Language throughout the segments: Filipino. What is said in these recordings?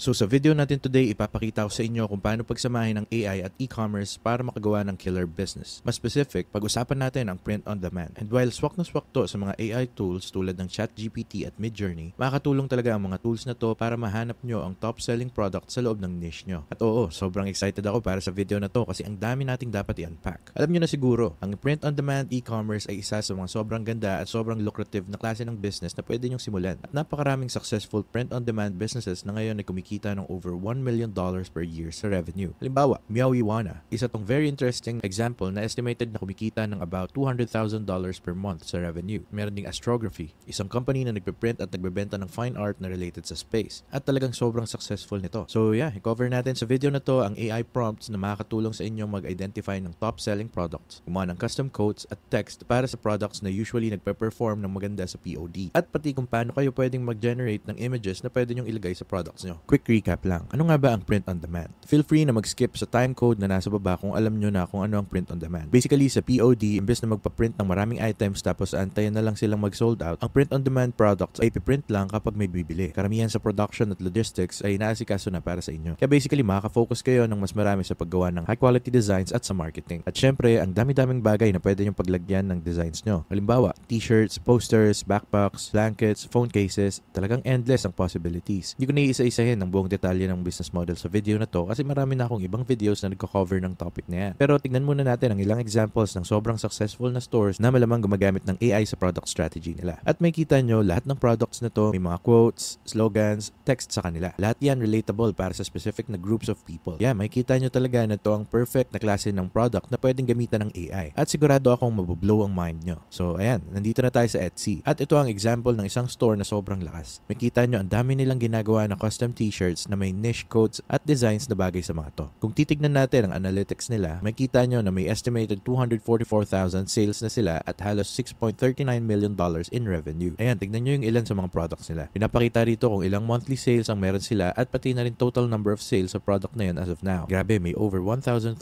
So sa video natin today, ipapakita ko sa inyo kung paano pagsamahin ang AI at e-commerce para makagawa ng killer business. Mas specific, pag-usapan natin ang print on demand. And while swak na swak to sa mga AI tools tulad ng ChatGPT at Midjourney, makakatulong talaga ang mga tools na to para mahanap nyo ang top selling product sa loob ng niche nyo. At oo, sobrang excited ako para sa video na to kasi ang dami nating dapat i-unpack. Alam nyo na siguro, ang print on demand e-commerce ay isa sa mga sobrang ganda at sobrang lucrative na klase ng business na pwede nyong simulan. At napakaraming successful print on demand businesses na ngayon ay kumikita ng over $1 million per year sa revenue. Halimbawa, Meowiwana, isa tong very interesting example na estimated na kumikita ng about $200,000 per month sa revenue. Meron ding Astrography, isang company na nagpiprint at nagbebenta ng fine art na related sa space. At talagang sobrang successful nito. So yeah, i-cover natin sa video na to ang AI prompts na makakatulong sa inyong mag-identify ng top-selling products, gumawa ng custom codes at text para sa products na usually nagpe-perform ng maganda sa POD. At pati kung paano kayo pwedeng mag-generate ng images na pwede nyong ilagay sa products nyo. Quick recap lang. Ano nga ba ang print on demand? Feel free na mag-skip sa time code na nasa baba kung alam nyo na kung ano ang print on demand. Basically, sa POD, imbes na magpa-print ng maraming items tapos antayin na lang silang mag-sold out, ang print on demand products ay ipiprint lang kapag may bibili. Karamihan sa production at logistics ay inaasikaso na para sa inyo. Kaya basically, makaka-focus kayo ng mas marami sa paggawa ng high-quality designs at sa marketing. At syempre, ang dami-daming bagay na pwede nyong paglagyan ng designs nyo. Halimbawa, t-shirts, posters, backpacks, blankets, phone cases, talagang endless ang possibilities. Hindi ko naiisa-isahin ng buong detalye ng business model sa video na to kasi marami na akong ibang videos na nagko-cover ng topic na yan. Pero tignan muna natin ang ilang examples ng sobrang successful na stores na malamang gumagamit ng AI sa product strategy nila. At may kita nyo, lahat ng products na to may mga quotes, slogans, text sa kanila. Lahat yan relatable para sa specific na groups of people. Yeah, may kita nyo talaga na to ang perfect na klase ng product na pwedeng gamitan ng AI. At sigurado akong mabublow ang mind nyo. So ayan, nandito na tayo sa Etsy. At ito ang example ng isang store na sobrang lakas. May kita nyo, ang dami nilang ginagawa na custom t-shirts na may niche codes at designs na bagay sa mga to. Kung titignan natin ang analytics nila, makita nyo na may estimated 244,000 sales na sila at halos $6.39 million in revenue. Ayan, tignan nyo yung ilan sa mga products nila. Pinapakita rito kung ilang monthly sales ang meron sila at pati na rin total number of sales sa product na yun as of now. Grabe, may over 1,300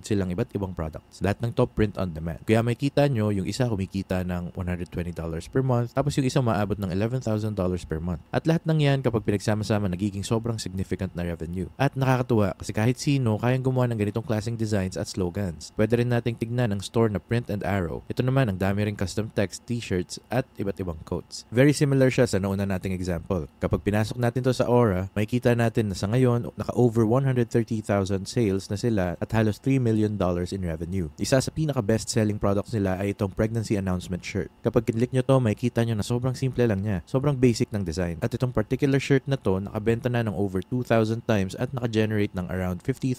silang iba't ibang products. Lahat ng top print on demand. Kaya makita nyo, yung isa kumikita ng $120 per month, tapos yung isa maabot ng $11,000 per month. At lahat ng yan kapag pinagsama-sama nagiging sobrang significant na revenue. At nakakatuwa kasi kahit sino kayang gumawa ng ganitong klaseng designs at slogans. Pwede rin nating tignan ang store na Print and Arrow. Ito naman ang dami ring custom text, t-shirts at iba't ibang quotes. Very similar siya sa nauna nating example. Kapag pinasok natin to sa Aura, makikita natin na sa ngayon naka-over 130,000 sales na sila at halos $3 million in revenue. Isa sa pinaka-best selling products nila ay itong pregnancy announcement shirt. Kapag kinlik nyo to, makikita nyo na sobrang simple lang niya. Sobrang basic ng design. At itong particular shirt na to, nakabenta na ng over 2,000 times at naka-generate ng around $50,000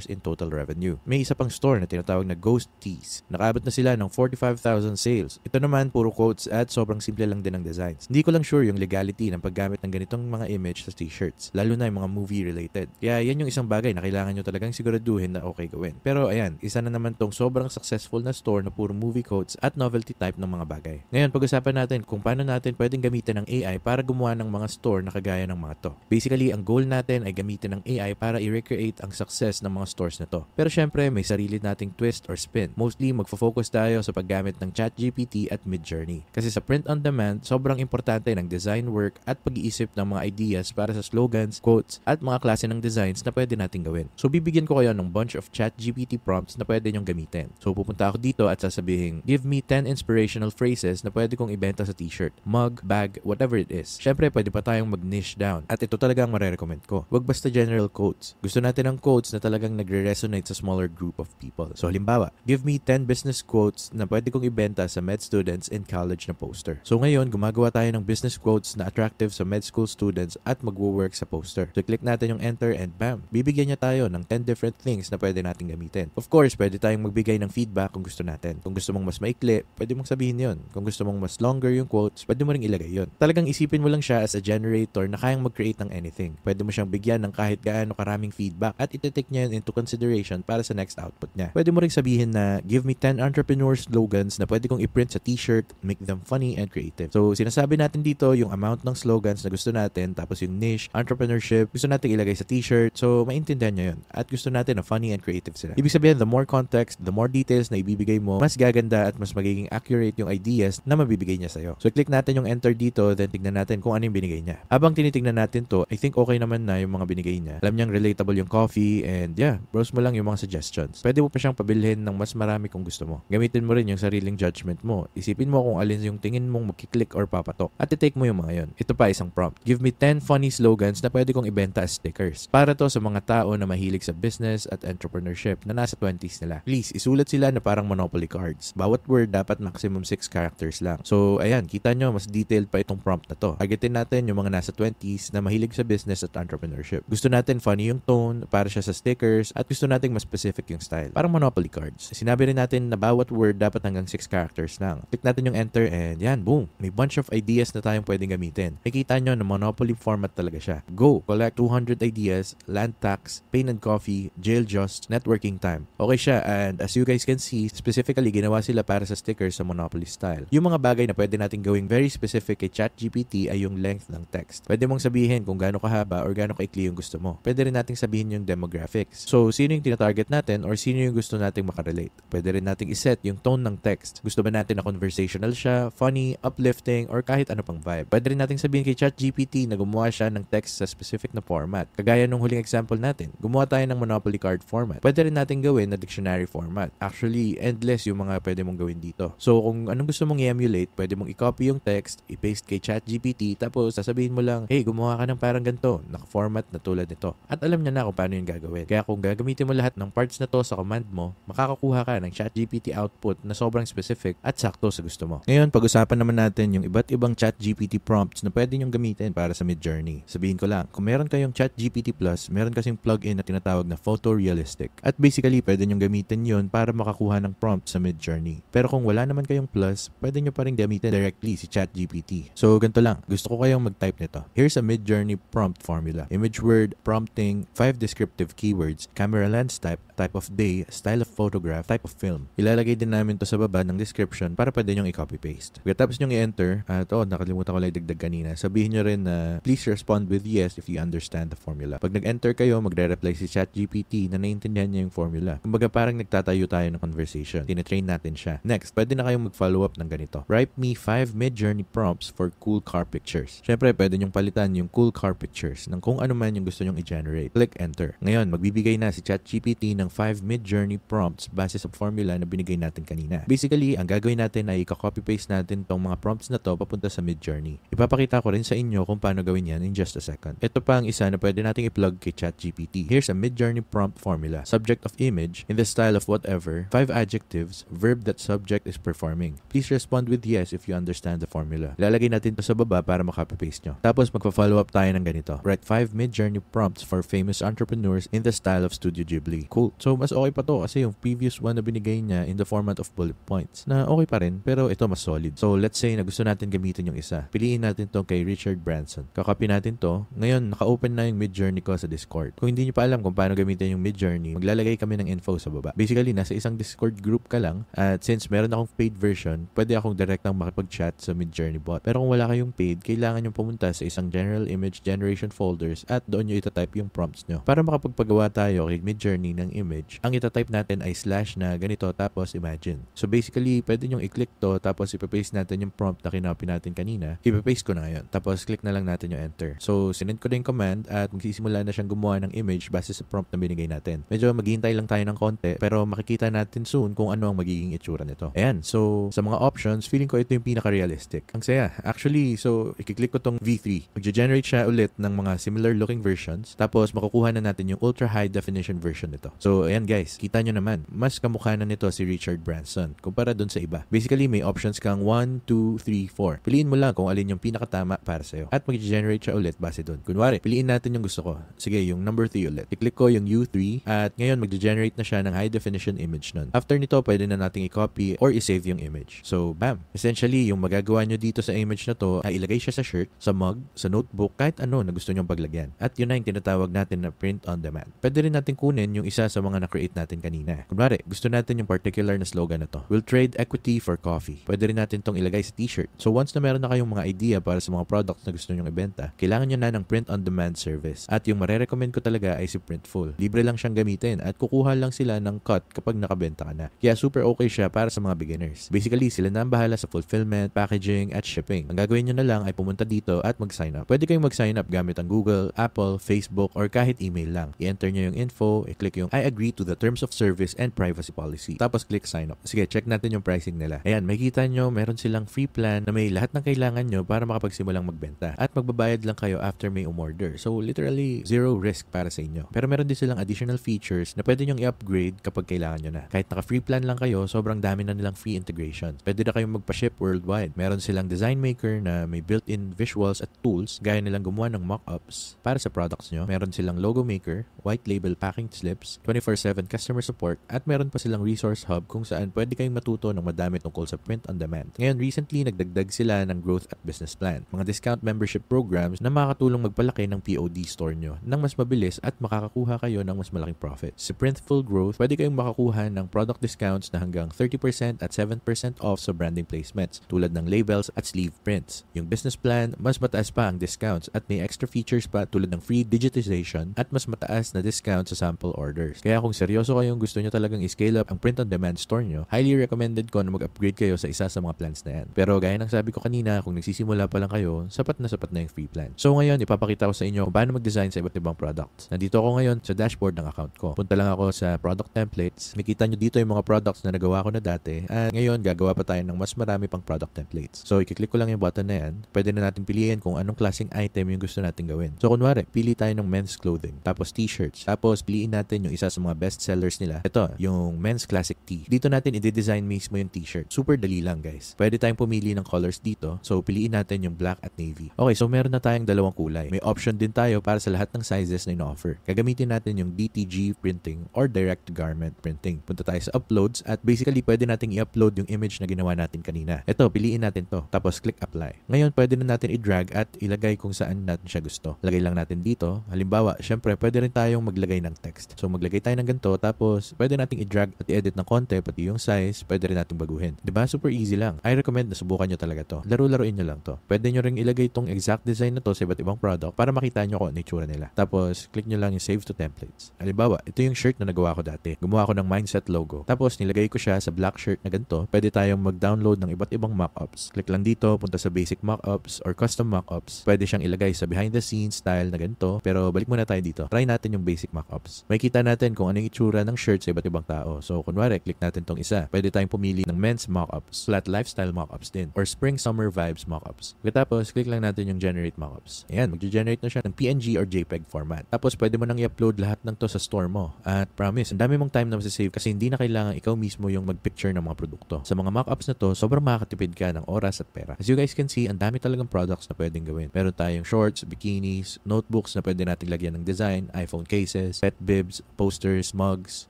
in total revenue. May isa pang store na tinatawag na Ghost Tees. Nakaabot na sila ng 45,000 sales. Ito naman, puro quotes at sobrang simple lang din ng designs. Hindi ko lang sure yung legality ng paggamit ng ganitong mga image sa t-shirts, lalo na yung mga movie related. Kaya yan yung isang bagay na kailangan nyo talagang siguraduhin na okay gawin. Pero ayan, isa na naman tong sobrang successful na store na puro movie quotes at novelty type ng mga bagay. Ngayon, pag-usapan natin kung paano natin pwedeng gamitin ng AI para gumawa ng mga store na kagaya ng mga to. Basically, ang goal natin ay gamitin ng AI para i-recreate ang success ng mga stores na to. Pero syempre, may sarili nating twist or spin. Mostly, magfo-focus tayo sa paggamit ng ChatGPT at Midjourney. Kasi sa print on demand, sobrang importante ng design work at pag-iisip ng mga ideas para sa slogans, quotes, at mga klase ng designs na pwede nating gawin. So, bibigyan ko kayo ng bunch of ChatGPT prompts na pwede nyong gamitin. So, pupunta ako dito at sasabihin, give me 10 inspirational phrases na pwede kong ibenta sa t-shirt, mug, bag, whatever it is. Syempre, pwede pa tayong mag-niche down. At ito talaga ang marirecommend ko. Huwag basta general quotes. Gusto natin ng quotes na talagang nagre-resonate sa smaller group of people. So halimbawa, give me 10 business quotes na pwede kong ibenta sa med students in college na poster. So ngayon, gumagawa tayo ng business quotes na attractive sa med school students at magwo-work sa poster. So click natin yung enter and bam, bibigyan niya tayo ng 10 different things na pwede natin gamitin. Of course, pwede tayong magbigay ng feedback kung gusto natin. Kung gusto mong mas maikli, pwede mong sabihin yon. Kung gusto mong mas longer yung quotes, pwede mo ring ilagay yon. Talagang isipin mo lang siya as a generator na kayang mag-create ng anything. Pwede mo siyang bigyan ng kahit gaano karaming feedback at iti-take niya yun into consideration para sa next output niya. Pwede mo ring sabihin na give me 10 entrepreneur slogans na pwede kong i-print sa t-shirt, make them funny and creative. So, sinasabi natin dito yung amount ng slogans na gusto natin, tapos yung niche, entrepreneurship, gusto natin ilagay sa t-shirt. So, maintindihan niya yun. At gusto natin na funny and creative sila. Ibig sabihin, the more context, the more details na ibibigay mo, mas gaganda at mas magiging accurate yung ideas na mabibigay niya sa'yo. So, click natin yung enter dito, then tignan natin kung ano yung binigay niya. Habang tinitignan natin to, I think think okay naman na yung mga binigay niya. Alam niyang relatable yung coffee and yeah, browse mo lang yung mga suggestions. Pwede mo pa siyang pabilhin ng mas marami kung gusto mo. Gamitin mo rin yung sariling judgment mo. Isipin mo kung alin yung tingin mong magkiklik or papatok. At i-take mo yung mga yon. Ito pa isang prompt. Give me 10 funny slogans na pwede kong ibenta as stickers. Para to sa mga tao na mahilig sa business at entrepreneurship na nasa 20s nila. Please, isulat sila na parang Monopoly cards. Bawat word dapat maximum 6 characters lang. So, ayan, kita nyo, mas detailed pa itong prompt na to. Targetin natin yung mga nasa 20s na mahilig sa business at entrepreneurship. Gusto natin funny yung tone, para siya sa stickers, at gusto natin mas specific yung style. Parang Monopoly cards. Sinabi rin natin na bawat word dapat hanggang 6 characters lang. Click natin yung enter and yan, boom. May bunch of ideas na tayong pwedeng gamitin. Nakikita nyo na Monopoly format talaga siya. Go! Collect 200 ideas, land tax, pain and coffee, jail just, networking time. Okay siya, and as you guys can see, specifically ginawa sila para sa stickers sa Monopoly style. Yung mga bagay na pwede natin gawing very specific kay ChatGPT ay yung length ng text. Pwede mong sabihin kung gaano kahaba or gaano kaikli yung gusto mo. Pwede rin nating sabihin yung demographics. So, sino yung tinatarget natin or sino yung gusto nating makarelate. Pwede rin nating iset yung tone ng text. Gusto ba natin na conversational siya, funny, uplifting, or kahit ano pang vibe. Pwede rin nating sabihin kay ChatGPT na gumawa siya ng text sa specific na format. Kagaya nung huling example natin, gumawa tayo ng Monopoly card format. Pwede rin natin gawin na dictionary format. Actually, endless yung mga pwede mong gawin dito. So, kung anong gusto mong i-emulate, pwede mong i-copy yung text, i-paste kay ChatGPT, tapos sasabihin mo lang, hey, gumawa ka ng parang ganito, naka-format na tulad nito. At alam niya na kung paano yung gagawin. Kaya kung gagamitin mo lahat ng parts na to sa command mo, makakakuha ka ng ChatGPT output na sobrang specific at sakto sa gusto mo. Ngayon, pag-usapan naman natin yung iba't ibang ChatGPT prompts na pwede nyong gamitin para sa Midjourney. Sabihin ko lang, kung meron kayong ChatGPT Plus, meron kasing plugin na tinatawag na Photorealistic. At basically, pwede nyong gamitin yun para makakuha ng prompt sa Midjourney. Pero kung wala naman kayong Plus, pwede nyo pa rin gamitin directly si ChatGPT. So, ganito lang. Gusto ko kayong mag-type nito. Here's a Midjourney prompt formula. Image word, prompting, 5 descriptive keywords, camera lens type of day, style of photograph, type of film. Ilalagay din namin to sa baba ng description para pwede nyong i-copy-paste. Pagkatapos nyong i-enter, at nakalimutan ko lang idagdag kanina, sabihin nyo rin na please respond with yes if you understand the formula. Pag nag-enter kayo, magre-reply si ChatGPT na naiintindihan niya yung formula. Kumbaga parang nagtatayo tayo ng conversation. Tinetrain natin siya. Next, pwede na kayong mag-follow up ng ganito. Write me 5 Midjourney prompts for cool car pictures. Syempre, pwede nyong palitan yung cool car pictures ng kung ano man yung gusto nyong i-generate. Click enter. Ngayon, magbibigay na si ChatGPT ng 5 Midjourney prompts base sa formula na binigay natin kanina. Basically, ang gagawin natin ay i-copy-paste natin tong mga prompts na to papunta sa Midjourney. Ipapakita ko rin sa inyo kung paano gawin yan in just a second. Ito pa ang isa na pwede nating i-plug kay ChatGPT. Here's a Midjourney prompt formula. Subject of image, in the style of whatever, 5 adjectives, verb that subject is performing. Please respond with yes if you understand the formula. Ilalagay natin to sa baba para makapy-paste nyo. Tapos magpa-follow up tayo ng ganito. Write 5 Midjourney prompts for famous entrepreneurs in the style of Studio Ghibli. Cool. So, mas okay pa to kasi yung previous one na binigay niya in the format of bullet points na okay pa rin pero ito mas solid. So, let's say na gusto natin gamitin yung isa. Piliin natin to kay Richard Branson. Kakopy natin to. Ngayon, naka-open na yung Midjourney ko sa Discord. Kung hindi nyo pa alam kung paano gamitin yung Midjourney, maglalagay kami ng info sa baba. Basically, nasa isang Discord group ka lang at since meron akong paid version, pwede akong direktang makipag-chat sa Midjourney bot. Pero kung wala kayong paid, kailangan yung pumunta sa isang general image generation folders at doon nyo itatype yung prompts nyo. Para makapagpagawa tayo kay Midjourney ng image, ang itatype natin ay slash na ganito tapos imagine. So basically, pwede nyong i-click to tapos ipapaste natin yung prompt na kinopy natin kanina. Ipapaste ko na ngayon. Tapos click na lang natin yung enter. So sinend ko na yung command at magsisimula na siyang gumawa ng image base sa prompt na binigay natin. Medyo maghihintay lang tayo ng konti pero makikita natin soon kung ano ang magiging itsura nito. Ayan. So sa mga options, feeling ko ito yung pinaka-realistic. Ang saya. Actually, so i-click ko tong V3. Mag-generate siya ulit ng mga similar looking versions. Tapos makukuha na natin yung ultra high definition version nito. So ayan guys, kita nyo naman, mas kamukha na nito si Richard Branson kumpara dun sa iba. Basically, may options kang 1, 2, 3, 4. Piliin mo lang kung alin yung pinakatama para sa'yo. At mag-generate siya ulit base dun. Kunwari, piliin natin yung gusto ko. Sige, yung number 3 ulit. I-click ko yung U3 at ngayon mag-generate na siya ng high definition image nun. After nito, pwede na nating i-copy or i-save yung image. So, bam! Essentially, yung magagawa nyo dito sa image na to ay ilagay siya sa shirt, sa mug, sa notebook, kahit ano na gusto nyong paglagyan. At yun na yung tinatawag natin na print on demand. Pwede rin natin kunin yung isa sa mga na-create natin kanina. Kunwari, gusto natin yung particular na slogan na to. We'll trade equity for coffee. Pwede rin natin tong ilagay sa t-shirt. So once na meron na kayong mga idea para sa mga products na gusto nyong ibenta, kailangan nyo na ng print on demand service. At yung marerecommend ko talaga ay si Printful. Libre lang siyang gamitin at kukuha lang sila ng cut kapag nakabenta ka na. Kaya super okay siya para sa mga beginners. Basically, sila na ang bahala sa fulfillment, packaging, at shipping. Ang gagawin nyo na lang ay pumunta dito at mag-sign up. Pwede kayong mag-sign up gamit ang Google, Apple, Facebook, or kahit email lang. I-enter nyo yung info, i-click yung I agree to the terms of service and privacy policy. Tapos click sign up. Sige, check natin yung pricing nila. Ayan, makikita nyo, meron silang free plan na may lahat ng kailangan nyo para makapagsimulang magbenta. At magbabayad lang kayo after may umorder. So, literally, zero risk para sa inyo. Pero meron din silang additional features na pwede nyong i-upgrade kapag kailangan nyo na. Kahit naka-free plan lang kayo, sobrang dami na nilang free integrations. Pwede na kayong magpa-ship worldwide. Meron silang design maker na may built-in visuals at tools gaya nilang gumawa ng mock-ups para sa products nyo. Meron silang logo maker, white label packing slips, 24/7 customer support, at meron pa silang resource hub kung saan pwede kayong matuto ng madami tungkol sa print on demand. Ngayon, recently, nagdagdag sila ng growth at business plan. Mga discount membership programs na makakatulong magpalaki ng POD store nyo nang mas mabilis at makakakuha kayo ng mas malaking profit. Sa Printful Growth, pwede kayong makakuha ng product discounts na hanggang 30% at 7% off sa branding placements tulad ng labels at sleeve prints. Yung business plan, mas mataas pa ang discounts at may extra features pa tulad ng free digitization at mas mataas na discount sa sample orders. Kaya kung seryoso kayong gusto nyo talagang i-scale up ang print-on-demand store nyo, highly recommended ko na mag-upgrade kayo sa isa sa mga plans na yan. Pero gaya ng sabi ko kanina, kung nagsisimula pa lang kayo, sapat na yung free plan. So ngayon, ipapakita ko sa inyo kung paano mag-design sa iba't ibang products. Nandito ako ngayon sa dashboard ng account ko. Punta lang ako sa product templates. Makita nyo dito yung mga products na nagawa ko na dati. At ngayon, gagawa pa tayo ng mas marami pang product templates. So i-click ko lang yung button na yan. Pwede na natin piliin kung anong klaseng item yung gusto natin gawin. So kunwari, pili tayo ng men's clothing, tapos t-shirts, tapos piliin natin yung isa sa mga best sellers nila. Ito, yung men's classic tee. Dito natin i-design mismo yung t-shirt. Super dali lang, guys. Pwede tayong pumili ng colors dito. So piliin natin yung black at navy. Okay, so meron na tayong dalawang kulay. May option din tayo para sa lahat ng sizes na ino-offer. Gagamitin natin yung DTG printing or direct to garment printing. Punta tayo sa uploads at basically pwede nating i-upload yung image na ginawa natin kanina. Ito, piliin natin to. Tapos click apply. Ngayon, pwede na natin i-drag at ilagay kung saan natin siya gusto. Lagay lang natin dito. Halimbawa, syempre, pwede rin tayong maglagay ng text. So, maglagay tayo ng ganito. Tapos, pwede nating i-drag at i-edit ng konti, pati yung size, pwede rin nating baguhin. Diba? Super easy lang. I recommend na subukan nyo talaga to. Laro-laruin nyo lang to. Pwede nyo rin ilagay tong exact design na to sa iba't ibang product para makita nyo kung ano itsura nila. Tapos, click nyo lang yung save to templates. Halimbawa, ito yung shirt na nagawa ko dati. Gumawa ko ng mindset logo. Tapos, nilagay ko siya sa black shirt na ganito. Pwede tayong mag-download ng iba't ibang mockups. Click lang dito, punta sa basic mockups or custom mockups. Pwede siyang ilagay sa behind the scenes style na ganito. Pero balik muna tayo dito. Try natin yung basic mockups. Makikita natin kung ano yung itsura ng shirt sa iba't ibang tao. So, kunwari, click natin tong isa. Pwede tayong pumili ng men's mockups, flat lifestyle mockups din, or spring summer vibes mockups. Tapos, click lang natin yung generate mockups. Ayan, mag-generate na siya ng PNG or JPEG format. Tapos, pwede mo nang i-upload lahat ng to sa store mo. At promise, ang dami mong time na masasave kasi hindi na kailangan ikaw mismo yung mag-picture ng mga produkto. Sa mga mockups na to, sobrang makakatipid ka ng oras at pera. As you guys can see, ang dami talagang products na pwedeng gawin. Meron tayong shorts, bikinis, notebooks na pwede nating lagyan ng design, iPhone cases, pet bibs, posters, mugs,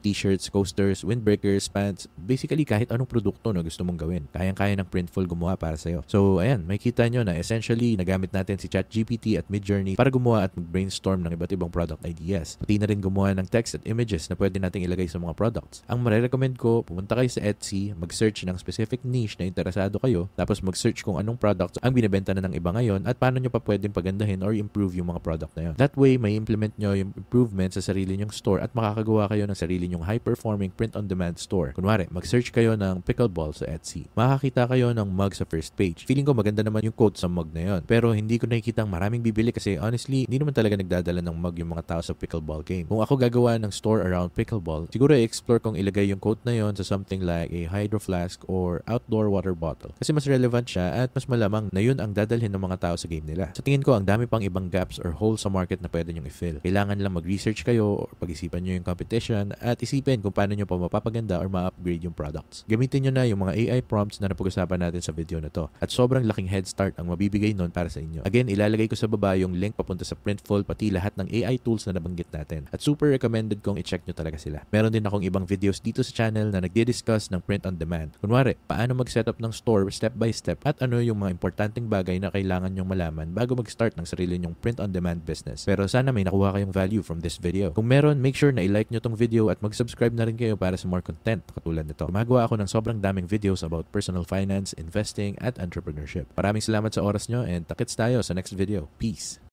t-shirts, coasters, windbreakers, pants, basically kahit anong produkto na gusto mong gawin. Kayang-kaya ng Printful gumawa para sa'yo. So, ayan, makikita nyo na essentially nagamit natin si ChatGPT at Midjourney para gumawa at mag-brainstorm ng iba't ibang product ideas. Pati na rin gumawa ng text at images na pwede nating ilagay sa mga products. Ang marirecommend ko, pumunta kayo sa Etsy, mag-search ng specific niche na interesado kayo, tapos mag-search kung anong products ang binibenta na ng iba ngayon at paano nyo pa pwedeng pagandahin or improve yung mga product na yun. That way, may implement nyo yung improvement sa sarili nyong store at makakagawa kayo ng sarili nyong high-performing print-on-demand store. Kunwari, mag-search kayo ng pickleball sa Etsy. Makakita kayo ng mug sa first page. Feeling ko maganda naman yung quote sa mug na yun. Pero hindi ko nakikita maraming bibili kasi honestly, hindi naman talaga nagdadala ng mug yung mga tao sa pickleball game. Kung ako gagawa ng store around pickleball, siguro i-explore kong ilagay yung quote na yun sa something like a hydro flask or outdoor water bottle. Kasi mas relevant siya at mas malamang na yun ang dadalhin ng mga tao sa game nila. Sa tingin ko, ang dami pang ibang gaps or holes sa market na pwede nyong i-fill. Kailangan lang mag-research kayo or pag-isipan nyo yung competition at isipin kung paano nyo pa mapapaganda or ma-upgrade yung products. Gamitin nyo na yung mga AI prompts na napag-usapan natin sa video na to. At sobrang laking head start ang mabibigay nun para sa inyo. Again, ilalagay ko sa baba yung link papunta sa Printful pati lahat ng AI tools na nabanggit natin. At super recommended kong i-check nyo talaga sila. Meron din akong ibang videos dito sa channel na nagdi-discuss ng print on demand. Kunwari, paano mag-setup ng store step by step at ano yung mga importanteng bagay na kailangan nyong malaman bago mag-start ng sarili nyong print on demand business. Pero sana may nakuha kayong value from this video. Kung meron, make sure na i-like nyo tong video at mag-subscribe na rin kayo para sa more content katulad nito. Gumagawa ako ng sobrang daming videos about personal finance, investing, at entrepreneurship. Maraming salamat sa oras nyo and takits tayo sa next video. Peace!